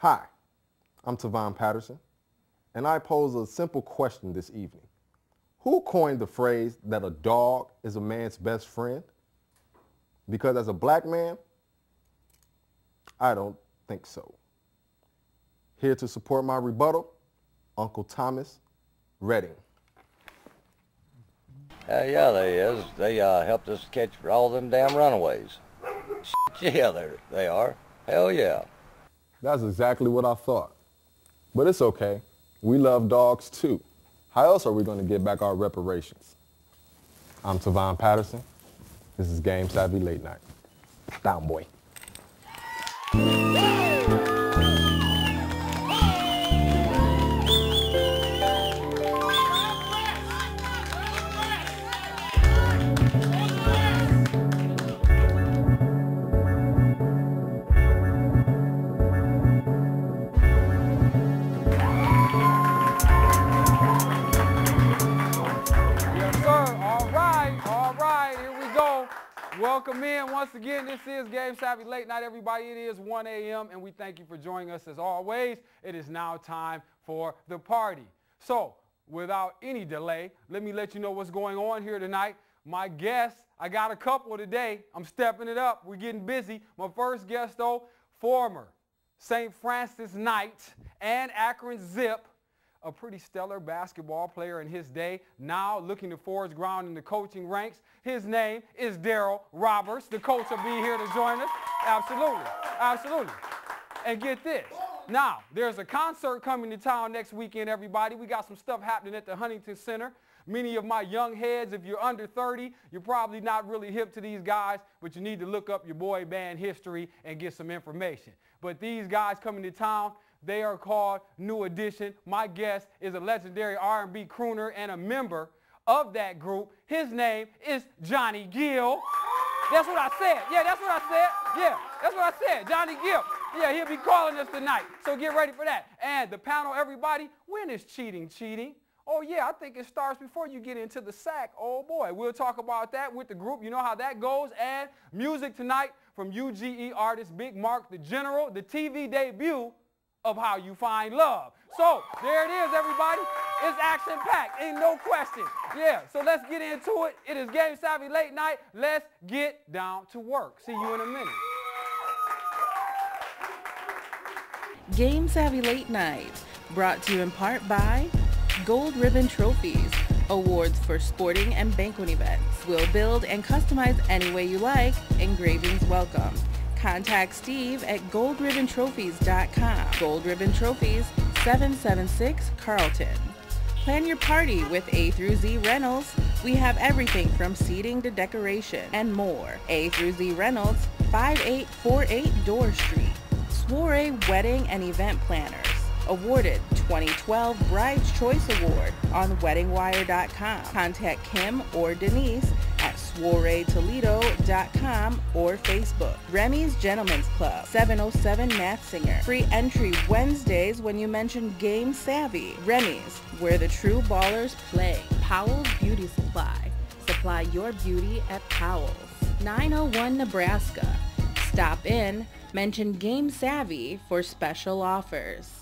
Hi, I'm Tavon Patterson, and I pose a simple question this evening. Who coined the phrase that a dog is a man's best friend? Because as a black man, I don't think so. Here to support my rebuttal, Uncle Thomas Redding. Yeah, they is. They helped us catch all them damn runaways. Yeah, they are. Hell yeah. That's exactly what I thought. But it's okay. We love dogs too. How else are we going to get back our reparations? I'm Tavon Patterson. This is Game Savvy Late Night. Down, boy. Welcome in once again. This is Game Savvy Late Night, everybody. It is 1 a.m. and we thank you for joining us as always. It is now time for the party. So, without any delay, let me let you know what's going on here tonight. My guests, I got a couple today. I'm stepping it up. We're getting busy. My first guest, though, former St.FrancisKnight and AkronZip, a pretty stellar basketball player in his day, now looking to forge ground in the coaching ranks. His name is DarrylRoberts. The coach will be here to join us. Absolutely, absolutely. And get this. Now, there's a concert coming to town next weekend, everybody. We got some stuff happening at the Huntington Center. Many of my young heads, if you're under 30, you're probably not really hip to these guys, but you need to look up your boy band history and get some information. But these guys coming to town, they are called NewEdition. My guest is a legendary R&B crooner and a member of that group. His name is JohnnyGill. That's what I said. Yeah, that's what I said. Yeah, that's what I said. JohnnyGill. Yeah, he'll be calling us tonight. So get ready for that. And the panel, everybody, when is cheating? Oh, yeah, I think it starts before you get into the sack. Oh, boy. We'll talk about that with the group. You know how that goes. And music tonight from UGE artist BigMarcDaGeneral, the TV debut of How You Find Love. So, there it is, everybody. It's action-packed, ain't no question. Yeah, so let's get into it. It is Game Savvy Late Night. Let's get down to work. See you in a minute. Game Savvy Late Night, brought to you in part by Gold Ribbon Trophies, awards for sporting and banquet events. We'll build and customize any way you like. Engravings welcome. Contact Steve at goldribbontrophies.com. Gold Ribbon Trophies, 776 Carlton. Plan your party with A through Z Rentals. We have everything from seating to decoration and more. A through Z Rentals, 5848 Dorr Street. Soiree Wedding and Event Planners. Awarded 2012 Bride's Choice Award on weddingwire.com. Contact Kim or Denise at soireetoledo.com or Facebook. Remy's Gentlemen's Club, 707 Matsinger. Free entry Wednesdays when you mention Game Savvy. Remy's, where the true ballers play. Powell's Beauty Supply. Supply your beauty at Powell's. 901 Nebraska. Stop in, mention Game Savvy for special offers.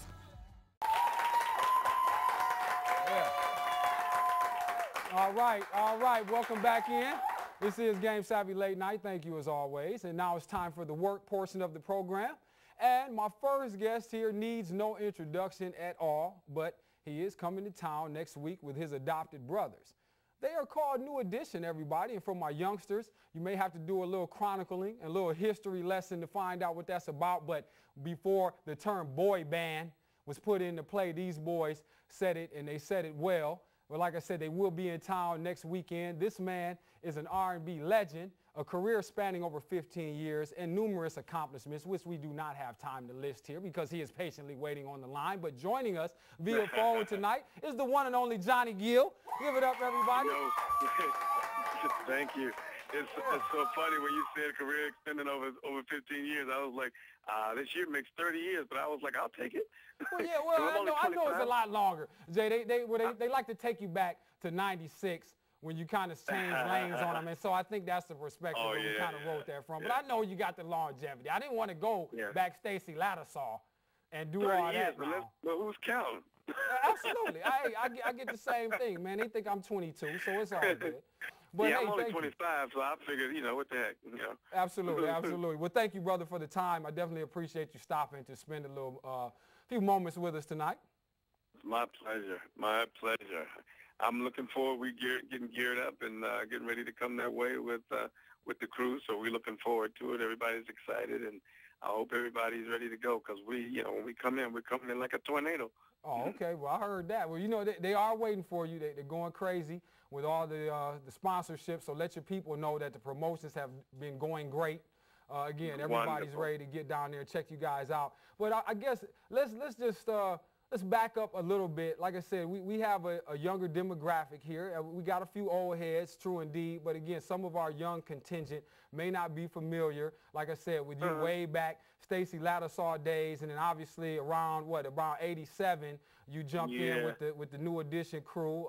All right, welcome back in. This is Game Savvy Late Night. Thank you as always. And now it's time for the work portion of the program. And my first guest here needs no introduction at all, but he is coming to town next week with his adopted brothers. They are called NewEdition, everybody. And for my youngsters, you may have to do a little chronicling, a little history lesson to find out what that's about. But before the term boy band was put into play, these boys said it, and they said it well. But like I said, they will be in town next weekend. This man is an R&B legend, a career spanning over 15 years, and numerous accomplishments, which we do not have time to list here because he is patiently waiting on the line. But joining us via phone tonight is the one and only JohnnyGill. Give it up, everybody. Yo, thank you. It's so funny when you said career extending over 15 years. I was like, this year makes 30 years, but I was like, I'll take it. Well, yeah, well, I know it's a lot longer. Jay, they like to take you back to 96 when you kind of change lanes on them, and so I think that's the perspective where we kind of wrote that from. But I know you got the longevity. I didn't want to go back Stacy Lattisaw, and do all that now. But who's counting? Absolutely. I get the same thing, man. They think I'm 22, so it's all good. But, yeah, hey, I'm only 25, so I figured, what the heck, Absolutely, absolutely. Well, thank you, brother, for the time. I definitely appreciate you stopping to spend a little few moments with us tonight. It's my pleasure. My pleasure. I'm looking forward. We're getting geared up and getting ready to come that way with the crew. So we're looking forward to it. Everybody's excited, and I hope everybody's ready to go because when we come in, we're coming in like a tornado. Oh, okay. Well, I heard that. Well, they are waiting for you. They're going crazy with all the sponsorships. So let your people know that the promotions have been going great. Again, everybody's ready to get down there and check you guys out. But I guess let's just let's back up a little bit. Like I said, we have a younger demographic here. We got a few old heads, true indeed. But again, some of our young contingent may not be familiar, like I said, with you way back, Stacy Lattisaw days, and then obviously around 87, you jumped in with the New Edition crew.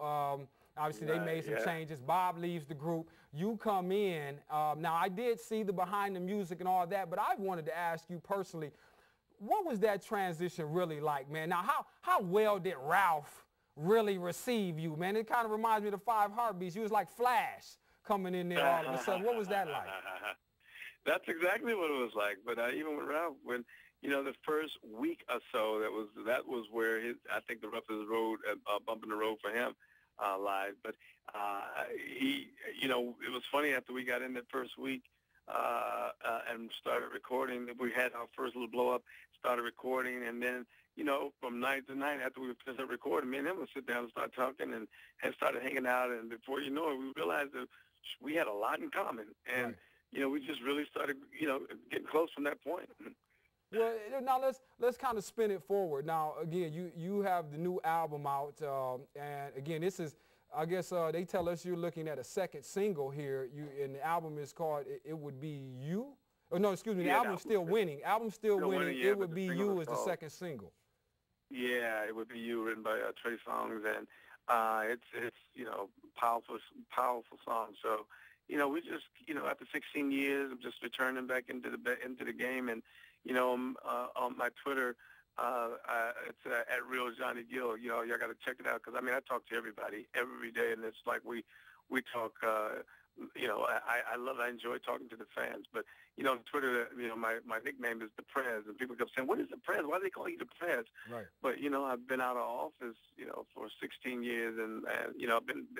Obviously, they made some changes. Bob leaves the group. You come in. Now, I did see the behind the music and all that, but I wanted to ask you personally, what was that transition really like, man? Now, how well did Ralph really receive you, man? It kind of reminds me of the Five Heartbeats. You was like Flash coming in there all of a sudden. What was that like? That's exactly what it was like. But even with Ralph, when the first week or so, that was where I think the roughest road, bump in the road for him live. But he, it was funny after we got in that first week and started recording. We had our first little blow up. Started recording, and then, from night to night after we finished recording, me and him would sit down and start talking and started hanging out. And before you know it, we realized that we had a lot in common. And, we just really started, getting close from that point. Well, now let's kind of spin it forward. Now, again, you have the new album out, and again, this is, I guess they tell us you're looking at a second single here. And the album is called It Would Be You. Oh, no, excuse me, the album's still winning. Album's still winning. It Would Be You is the second single. Yeah, It Would Be You, written by Trey Songz, and it's powerful song. So, we just, after 16 years, I'm just returning back into the game, and, on my Twitter, it's at Real Johnny Gill. Y'all got to check it out because I talk to everybody every day, and it's like we talk. I enjoy talking to the fans, but on Twitter, my nickname is the Prez, and people kept saying, "What is the Prez? Why do they call you the Prez?" Right. But I've been out of office, for 16 years, and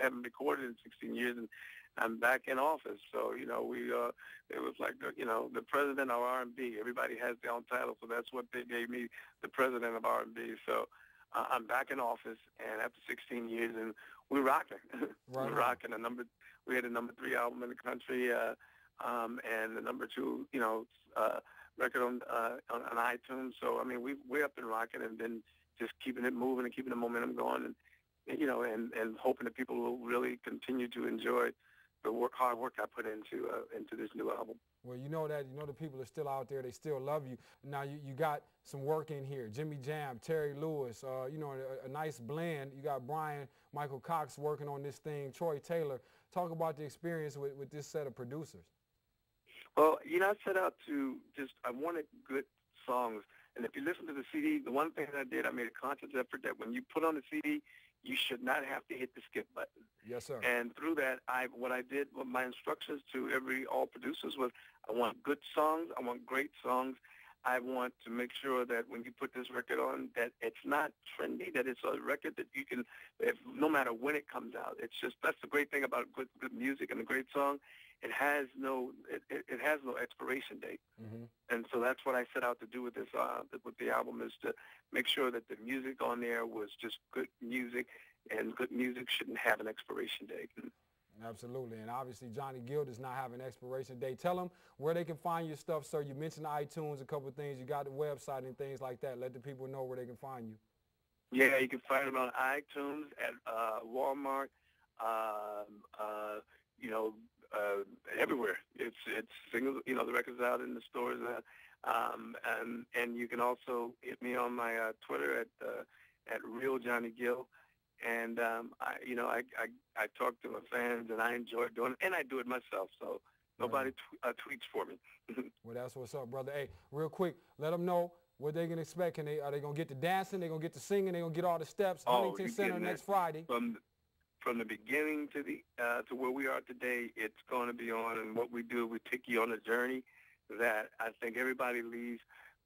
haven't recorded in 16 years, and I'm back in office. So it was like the president of R&B. Everybody has their own title, so that's what they gave me, the president of R&B. So I'm back in office, and after 16 years, and we're rocking. We're rocking. We had a number 3 album in the country, and the number 2, record on iTunes. So we're up and rocking, and then just keeping it moving and keeping the momentum going, and hoping that people will really continue to enjoy the hard work I put into this new album. Well, the people are still out there. They still love you. Now, you got some work in here. Jimmy Jam, Terry Lewis, a nice blend. You got Brian Michael Cox working on this thing, Troy Taylor. Talk about the experience with this set of producers. Well, I set out to I wanted good songs. And if you listen to the CD, the one thing that I did, I made a conscious effort that when you put on the CD, you should not have to hit the skip button. Yes, sir. And through that, my instructions to all producers was, I want good songs. I want great songs. I want to make sure that when you put this record on, that it's not trendy, that it's a record that you can, no matter when it comes out. That's the great thing about good music and a great song. It has no expiration date. Mm-hmm. And so that's what I set out to do with this, with the album, is to make sure that the music on there was just good music, and good music shouldn't have an expiration date. Absolutely, and obviously Johnny Gill does not have an expiration date. Tell them where they can find your stuff, sir. You mentioned iTunes, a couple of things. You got the website and things like that. Let the people know where they can find you. Yeah, you can find it on iTunes, at Walmart, everywhere. It's singles. The record's out in the stores, and you can also hit me on my Twitter at Real Johnny Gill. And I talk to my fans, and I enjoy doing it, and I do it myself. So nobody tweets for me. Well, that's what's up, brother. Hey, real quick, let them know What they can expect? Are they going to get the dancing? They going to get the singing? They going to get all the steps? Huntington Center next Friday. From the beginning to where we are today, it's going to be on. And what we do, we take you on a journey that I think everybody leaves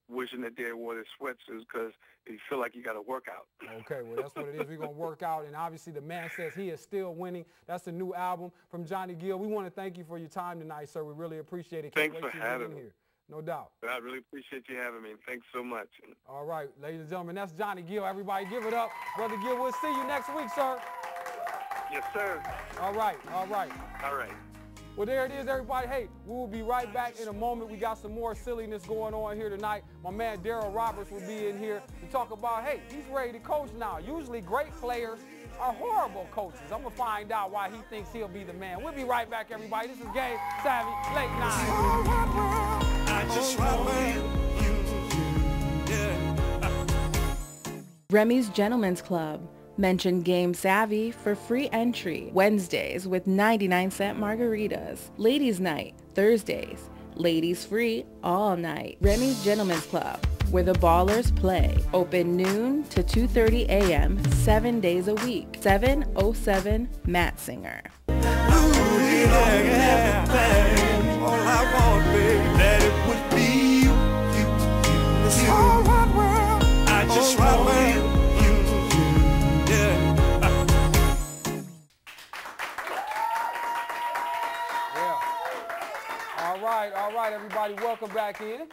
wishing that they wore their sweatsuits because you feel like you got to work out. Okay, well, that's what it is. We're going to work out. And obviously, the man says he is still winning. That's the new album from Johnny Gill. We want to thank you for your time tonight, sir. We really appreciate it. Thanks for having me. Here. No doubt. I really appreciate you having me. Thanks so much. All right, ladies and gentlemen, that's Johnny Gill. Everybody give it up. Brother Gill, we'll see you next week, sir. Yes, sir. All right, all right. All right. Well, there it is, everybody. Hey, we will be right back in a moment. We got some more silliness going on here tonight. My man DarrylRoberts will be in here to talk about, hey, he's ready to coach now. Usually great players are horrible coaches. I'm going to find out why he thinks he'll be the man. We'll be right back, everybody. This is Game Savvy Late Night. Remy's Gentlemen's Club. Mention Game Savvy for free entry. Wednesdays with 99-cent margaritas. Ladies Night, Thursdays. Ladies free all night. Remy's Gentlemen's Club, where the ballers play. Open noon to 2:30 a.m. 7 days a week. 707 Matt Singer. All I want, baby, that it would be you. This whole wide world, I just want you. All right, everybody, welcome back in.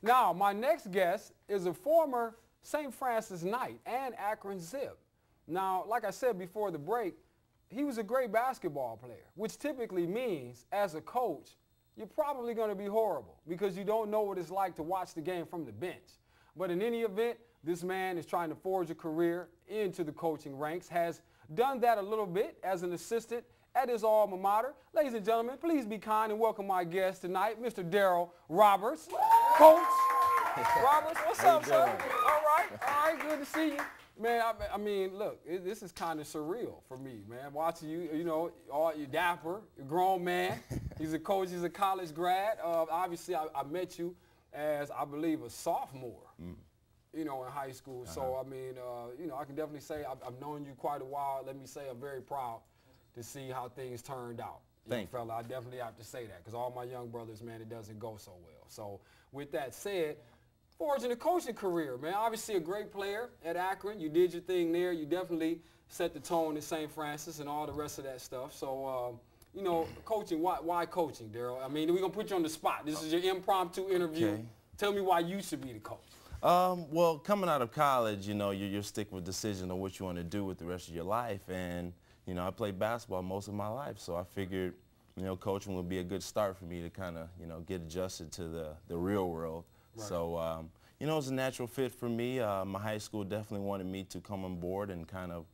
Now, my next guest is a former St.FrancisKnight and AkronZip. Now, like I said before the break, he was a great basketball player, which typically means, as a coach, you're probably going to be horrible because you don't know what it's like to watch the game from the bench. But in any event, this man is trying to forge a career into the coaching ranks, has done that a little bit as an assistant at his alma mater. Ladies and gentlemen, please be kind and welcome my guest tonight, Mr. DarrylRoberts. Coach Roberts, what's up, sir? All right, good to see you. Man, I mean, look, this is kind of surreal for me, man. Watching you, you know, you're dapper, you're a grown man. He's a coach, he's a college grad. Obviously, I met you as, I believe, a sophomore, you know, in high school. So, I mean, you know, I can definitely say I've known you quite a while. Let me say I'm very proud to see how things turned out. Thank you, fella. I definitely have to say that because all my young brothers, man, it doesn't go so well. So with that said, forging a coaching career, man. Obviously a great player at Akron. You did your thing there. You definitely set the tone at St. Francis and all the rest of that stuff. So, you know, coaching, why coaching, Darryl? I mean, we're going to put you on the spot. This is your impromptu interview. Okay. Tell me why you should be the coach. Well, coming out of college, you know, you're stick with decision on what you want to do with the rest of your life. And you know, I played basketball most of my life, so I figured, you know, coaching would be a good start for me to kind of, you know, get adjusted to the real world. Right. So, you know, it was a natural fit for me. My high school definitely wanted me to come on board and kind of,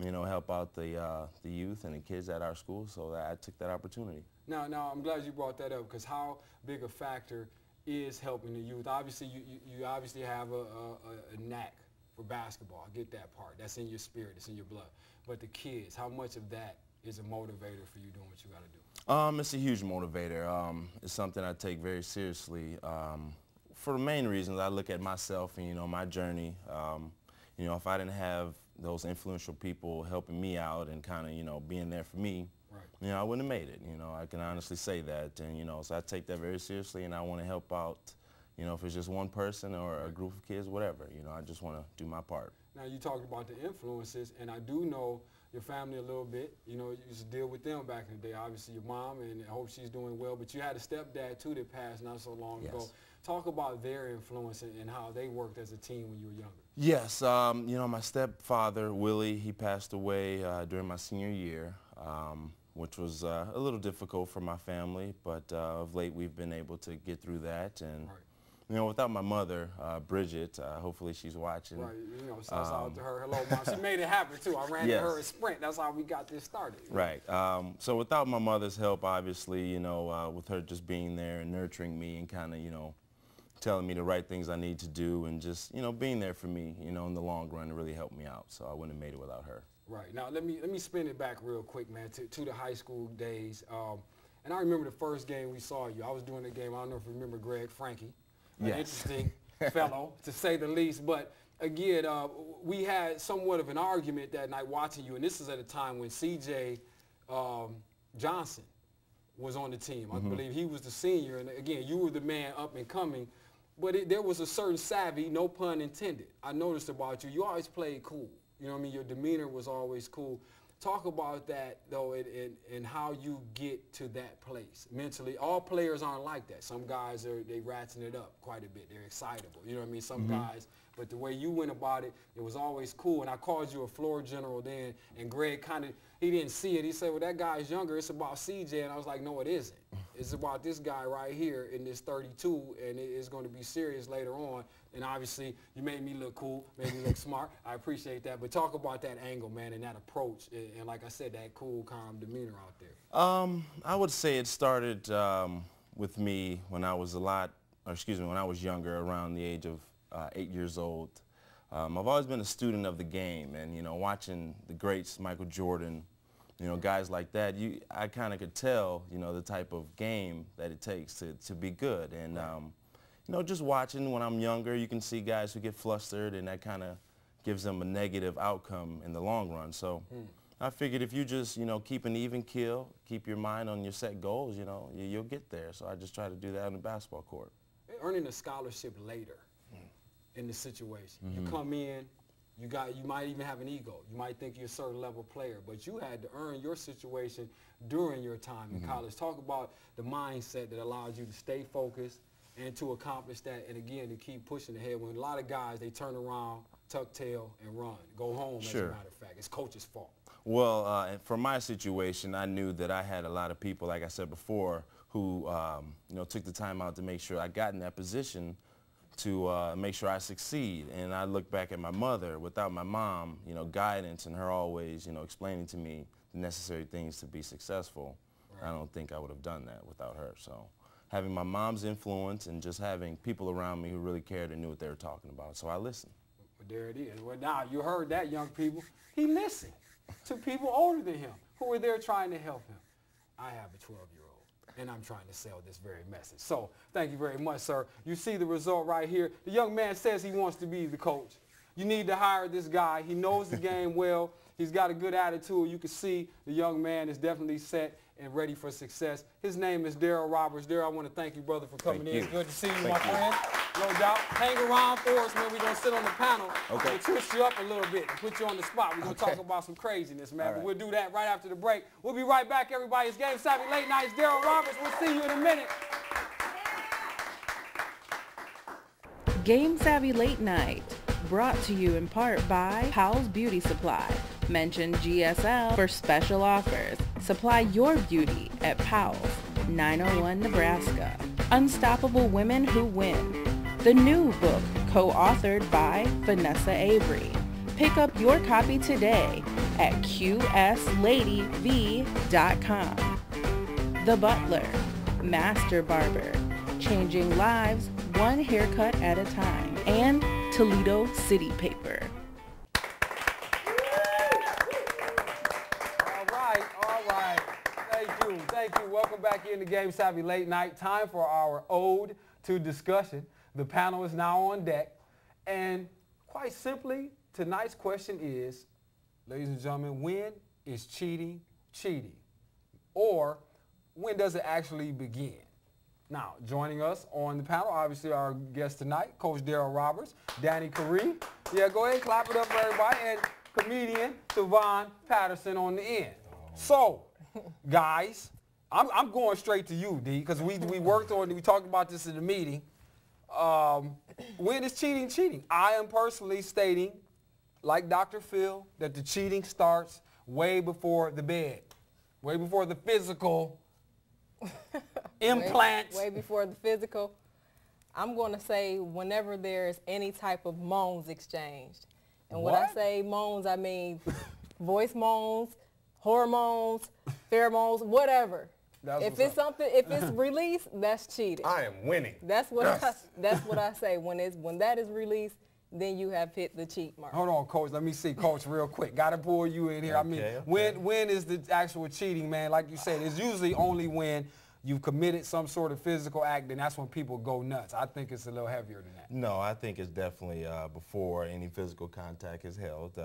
you know, help out the youth and the kids at our school, so I took that opportunity. Now, I'm glad you brought that up because how big a factor is helping the youth? Obviously, you obviously have a knack for basketball. I get that part. That's in your spirit. It's in your blood. But the kids, how much of that is a motivator for you doing what you got to do? It's a huge motivator. It's something I take very seriously. For the main reasons, I look at myself and, you know, my journey. You know, if I didn't have those influential people helping me out and kind of, you know, being there for me, right, you know, I wouldn't have made it. You know, I can honestly say that. And, you know, so I take that very seriously, and I want to help out, you know, if it's just one person or a group of kids, whatever. You know, I just want to do my part. Now, you talked about the influences, and I do know your family a little bit. You know, you used to deal with them back in the day. Obviously, your mom, and I hope she's doing well. But you had a stepdad, too, that passed not so long ago. Talk about their influence and how they worked as a team when you were younger. Yes. You know, my stepfather, Willie, he passed away during my senior year, which was a little difficult for my family. But of late, we've been able to get through that. And you know, without my mother, Bridget, hopefully she's watching. Right, you know, shouts out to her. Hello, Mom. She made it happen, too. I ran to her a sprint. That's how we got this started. Right. So without my mother's help, obviously, you know, with her just being there and nurturing me and kind of, you know, telling me the right things I need to do and just, you know, being there for me, you know, in the long run to really help me out. So I wouldn't have made it without her. Right. Now, let me spin it back real quick, man, to the high school days. And I remember the first game we saw you. I was doing the game. I don't know if you remember Greg Frankie. Interesting fellow, to say the least. But again, we had somewhat of an argument that night watching you, and this is at a time when C.J. Johnson was on the team. I believe he was the senior, and again, you were the man up and coming. But there was a certain savvy, no pun intended, I noticed about you. You always played cool. You know what I mean? Your demeanor was always cool. Talk about that, though, and how you get to that place mentally. All players aren't like that. Some guys, they ratcheting it up quite a bit. They're excitable. You know what I mean? Some guys, but the way you went about it, it was always cool. And I called you a floor general then, and Greg kind of, he didn't see it. He said, well, that guy's younger. It's about CJ. And I was like, no, it isn't. It's about this guy right here in this 32, and it's going to be serious later on. And obviously, you made me look cool, made me look smart. I appreciate that. But talk about that angle, man, and that approach, and like I said, that cool, calm demeanor out there. I would say it started with me when I was when I was younger, around the age of 8 years old. I've always been a student of the game, and you know, watching the greats, Michael Jordan, you know, guys like that, I kind of could tell, you know, the type of game that it takes to be good. And you know, just watching when I'm younger, you can see guys who get flustered, and that kind of gives them a negative outcome in the long run. So I figured if you just, you know, keep an even keel, keep your mind on your set goals, you know, you'll get there. So I just try to do that on the basketball court. Earning a scholarship later in the situation. You come in, you might even have an ego. You might think you're a certain level player, but you had to earn your situation during your time in college. Talk about the mindset that allows you to stay focused and to accomplish that, and again, to keep pushing ahead. When a lot of guys, they turn around, tuck tail, and run, go home, as a matter of fact. It's coach's fault. Well, for my situation, I knew that I had a lot of people, like I said before, who you know, took the time out to make sure I got in that position to make sure I succeed. And I look back at my mother. Without my mom, you know, guidance and her always, you know, explaining to me the necessary things to be successful, I don't think I would have done that without her. So having my mom's influence and just having people around me who really cared and knew what they were talking about. So I listened. Well, there it is. Well, now, you heard that, young people. He listened to people older than him who were there trying to help him. I have a 12-year-old, and I'm trying to sell this very message. So thank you very much, sir. You see the result right here. The young man says he wants to be the coach. You need to hire this guy. He knows the game well. He's got a good attitude. You can see the young man is definitely set and ready for success. His name is DarrylRoberts. Darryl, I want to thank you, brother, for coming in. It's good to see you, my friend. No doubt. Hang around for us, man. We're going to sit on the panel. Okay. We'll twist you up a little bit and put you on the spot. We're going to talk about some craziness, man. But we'll do that right after the break. We'll be right back, everybody. It's Game Savvy Late Nights. DarrylRoberts. We'll see you in a minute. Game Savvy Late Night, brought to you in part by Powell's Beauty Supply. Mention GSL for special offers. Supply your beauty at Powell's, 901 Nebraska. Unstoppable Women Who Win. The new book, co-authored by Vanessa Avery. Pick up your copy today at qsladyv.com. The Butler, Master Barber, changing lives one haircut at a time. And Toledo City Paper. Thank you. Welcome back into Game Savvy Late Night. Time for our ode to discussion. The panel is now on deck. And quite simply, tonight's question is, ladies and gentlemen, when is cheating cheating? Or when does it actually begin? Now, joining us on the panel, obviously our guest tonight, Coach DarrylRoberts, Danny Carey. Yeah, go ahead and clap it up for everybody. And comedian Tavon Patterson on the end. So, guys, I'm going straight to you, D, because we worked on it. We talked about this in the meeting. When is cheating cheating? I am personally stating, like Dr. Phil, that the cheating starts way before the bed, way before the physical implants. Way before the physical. I'm going to say whenever there's any type of moans exchanged. And when I say moans, I mean voice moans, hormones, pheromones, whatever. If it's released, that's cheating. I am winning. That's what that's what I say. When that is released, then you have hit the cheat mark. Hold on, Coach. Let me see, Coach, real quick. Got to pull you in here. I mean, when is the actual cheating, man? Like you said, it's usually only when you've committed some sort of physical act, then that's when people go nuts. I think it's a little heavier than that. No, I think it's definitely before any physical contact is held.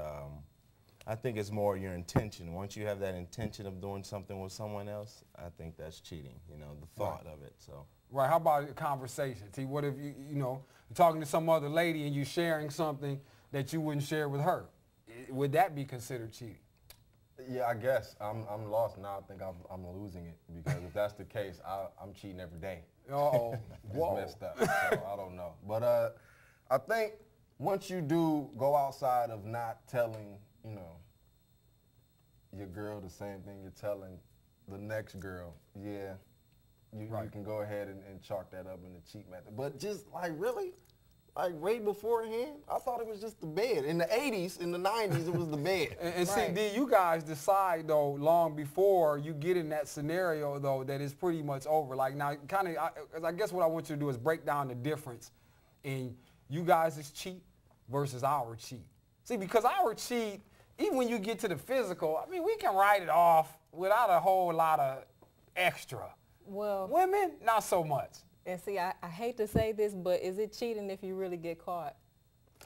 I think it's more your intention. Once you have that intention of doing something with someone else, I think that's cheating, you know, the thought of it. So. Right, how about a conversation? T, what if you know, you're talking to some other lady and you're sharing something that you wouldn't share with her? Would that be considered cheating? Yeah, I guess. I'm lost now. I think I'm losing it, because if that's the case, I'm cheating every day. Uh-oh. It's messed up, so I don't know. But I think once you do go outside of not telling, you know, your girl the same thing you're telling the next girl, yeah, you can go ahead and chalk that up in the cheat method. But just like really, like way beforehand, I thought it was just the bed. In the 80s, in the 90s, it was the bed. And see, D, you guys decide though long before you get in that scenario though that it's pretty much over. Like now, kind of, I guess what I want you to do is break down the difference in you guys' cheat versus our cheat. See, because our cheat, even when you get to the physical, I mean, we can write it off without a whole lot of extra. Well, women, not so much. And see, I hate to say this, but is it cheating if you really get caught?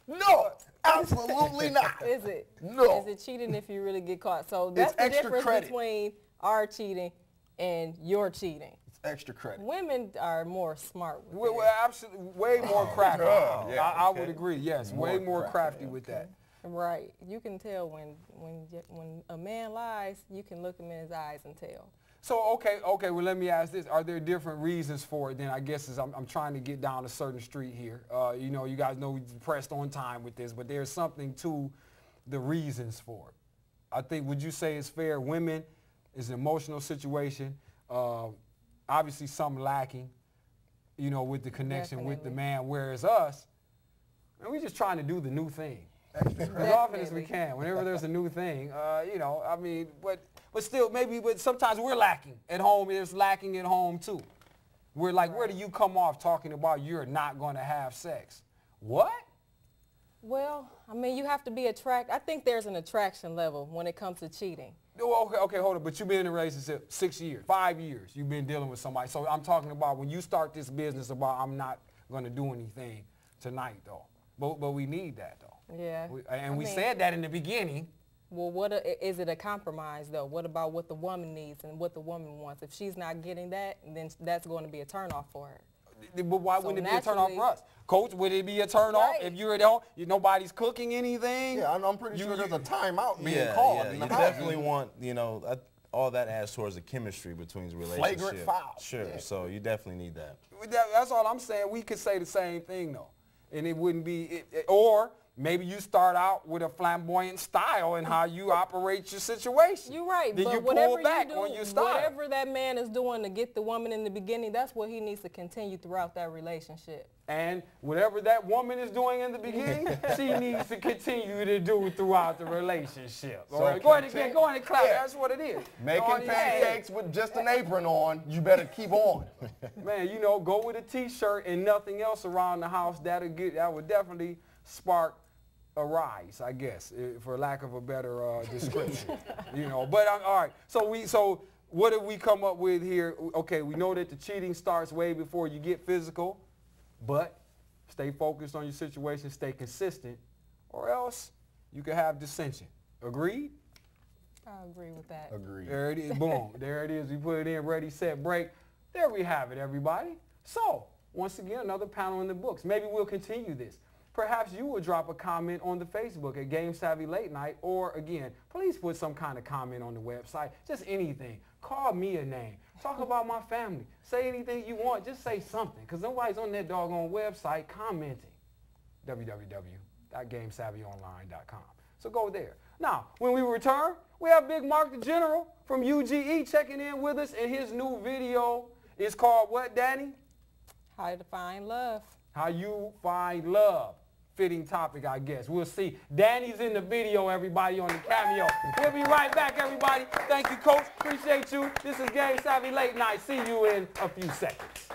No, absolutely not. Is it? No. Is it cheating if you really get caught? So that's the difference between our cheating and your cheating. It's extra credit. Women are more smart with Well, absolutely, way more crafty. I would agree, yes, way more crafty with that. Right. You can tell when a man lies, you can look him in his eyes and tell. So, okay, well, let me ask this. Are there different reasons for it then? I guess I'm trying to get down a certain street here. You know, you guys know we pressed on time with this, but there's something to the reasons for it. I think, would you say it's fair? Women is an emotional situation. Obviously, some lacking, you know, with the connection with the man, whereas us, and we're just trying to do the new thing. As often as we can, whenever there's a new thing, you know, I mean, but still, but sometimes we're lacking at home. It's lacking at home too. We're like, where do you come off talking about you're not going to have sex? What? Well, I mean, you have to be attracted. I think there's an attraction level when it comes to cheating. Okay, hold on. But you've been in a relationship 6 years, 5 years. You've been dealing with somebody. So I'm talking about when you start this business about I'm not going to do anything tonight, though. But we need that, though. Yeah. We said that in the beginning. Well, is it a compromise, though? What about what the woman needs and what the woman wants? If she's not getting that, then that's going to be a turnoff for her. But why wouldn't it be a turnoff for us? Coach, would it be a turnoff if you're at home, nobody's cooking anything? Yeah, I'm pretty sure there's a timeout being called. Yeah, you definitely want, you know, all that adds towards the chemistry between the relationship. Flagrant foul. Sure, so you definitely need that. That's all I'm saying. We could say the same thing, though. And it wouldn't be, or maybe you start out with a flamboyant style in how you operate your situation. You're right, then but you whatever pull back you do, on your style. whatever that man is doing to get the woman in the beginning, that's what he needs to continue throughout that relationship. And whatever that woman is doing in the beginning, she needs to continue to do throughout the relationship. So right, go ahead and clap. Yeah. That's what it is. Making pancakes with just an apron on, you better keep on. Man, you know, go with a T-shirt and nothing else around the house. That would definitely spark a rise, I guess, for lack of a better description. You know, but all right. So what did we come up with here? Okay, we know that the cheating starts way before you get physical, but stay focused on your situation, stay consistent, or else you could have dissension. Agreed? I agree with that. Agreed. There it is. Boom. There it is. We put it in. Ready, set, break. There we have it, everybody. So once again, another panel in the books. Maybe we'll continue this. Perhaps you will drop a comment on the Facebook at Game Savvy Late Night, or again, please put some kind of comment on the website. Just anything. Call me a name. Talk about my family. Say anything you want. Just say something, because nobody's on that doggone website commenting. www.GameSavvyOnline.com. So go there. Now, when we return, we have Big Mark the General from UGE checking in with us, and his new video is called what, Danny? How to Find Love. How you find love. Fitting topic, I guess. We'll see. Danny's in the video, everybody, on the cameo. We'll be right back, everybody. Thank you, Coach. Appreciate you. This is Game Savvy Late Night. See you in a few seconds.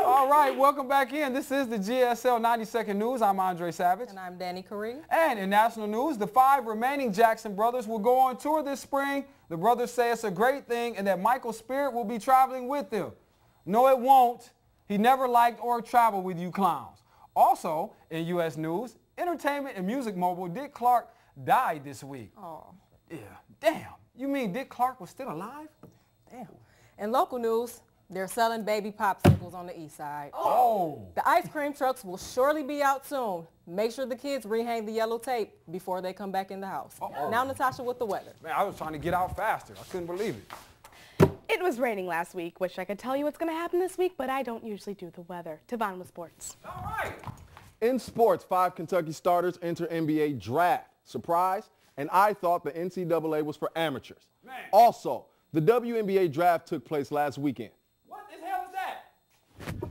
All All right, welcome back in. This is the GSL 90-second news. I'm Andre Savage. And I'm Danny Curry. And in national news, the 5 remaining Jackson brothers will go on tour this spring. The brothers say it's a great thing and that Michael Spirit will be traveling with them. No, it won't. He never liked or traveled with you clowns. Also, in U.S. news, entertainment and music mogul Dick Clark died this week. Oh. Yeah, damn. You mean Dick Clark was still alive? Damn. In local news, they're selling baby popsicles on the east side. Oh. The ice cream trucks will surely be out soon. Make sure the kids rehang the yellow tape before they come back in the house. Now, Natasha, with the weather. Man, I was trying to get out faster. I couldn't believe it. It was raining last week. Wish I could tell you what's going to happen this week, but I don't usually do the weather. Tavon with sports. All right. In sports, 5 Kentucky starters enter NBA draft. Surprise? And I thought the NCAA was for amateurs. Man. Also, the WNBA draft took place last weekend. What the hell is that?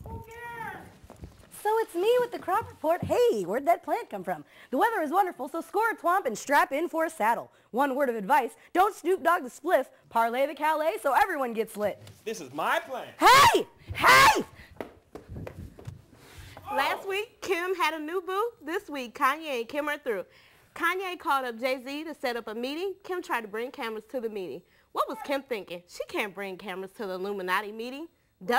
Who cares? So it's me with the crop report. Hey, where'd that plant come from? The weather is wonderful, so score a twomp and strap in for a saddle. One word of advice, don't Snoop Dogg the spliff, parlay the Calais so everyone gets lit. This is my plan. Hey! Hey! Last week, Kim had a new boo. This week, Kanye and Kim are through. Kanye called up Jay-Z to set up a meeting. Kim tried to bring cameras to the meeting. What was Kim thinking? She can't bring cameras to the Illuminati meeting. Duh.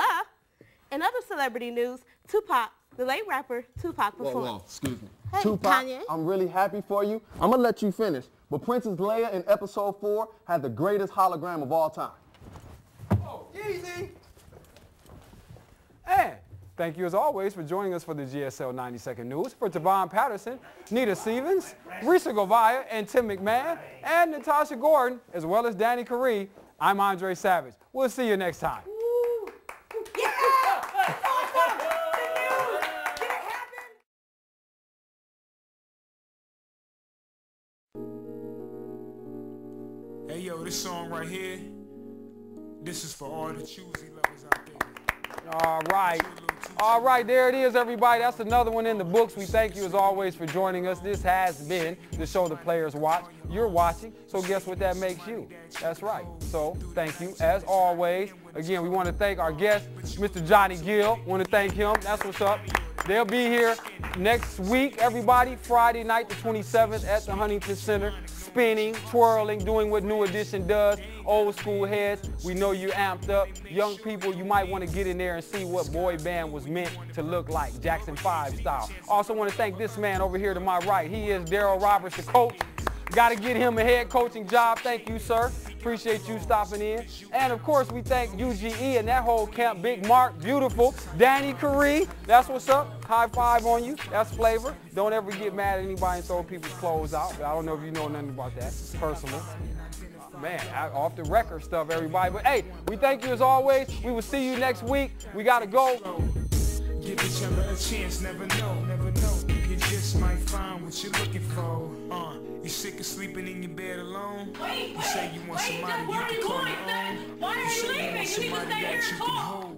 In other celebrity news, Tupac, the late rapper Tupac performed. Whoa, excuse me. Hey, Tupac, Kanye. I'm really happy for you. I'm going to let you finish. But Princess Leia in episode 4 had the greatest hologram of all time. Oh, easy. And thank you as always for joining us for the GSL 90-second news. For Tavon Patterson, Nita Stevens, Risa Govaya, and Tim McMahon, and Natasha Gordon, as well as Danny Curry, I'm Andre Savage. We'll see you next time. Hey yo, this song right here, this is for all the choosy lovers out there. All right. All right, there it is, everybody. That's another one in the books. We thank you as always for joining us. This has been the show the players watch. You're watching, so guess what that makes you? That's right. So thank you as always. Again, we want to thank our guest, Mr. Johnny Gill. Want to thank him. That's what's up. They'll be here next week, everybody, Friday night, the 27th at the Huntington Center, spinning, twirling, doing what New Edition does. Old school heads, we know you're amped up. Young people, you might want to get in there and see what boy band was meant to look like, Jackson 5 style. Also want to thank this man over here to my right. He is DarrylRoberts, the coach. Got to get him a head coaching job. Thank you, sir. Appreciate you stopping in. And, of course, we thank UGE and that whole camp. Big Mark, beautiful. Danny Curry, that's what's up. High five on you. That's flavor. Don't ever get mad at anybody and throw people's clothes out. But I don't know if you know nothing about that personally. Man, off the record stuff, everybody. But, hey, we thank you as always. We will see you next week. We got to go. Give each other a chance, never know, never know. You just might find what you're looking for. You sick of sleeping in your bed alone? You say you want somebody you can call your own. You say you want somebody that you can hold.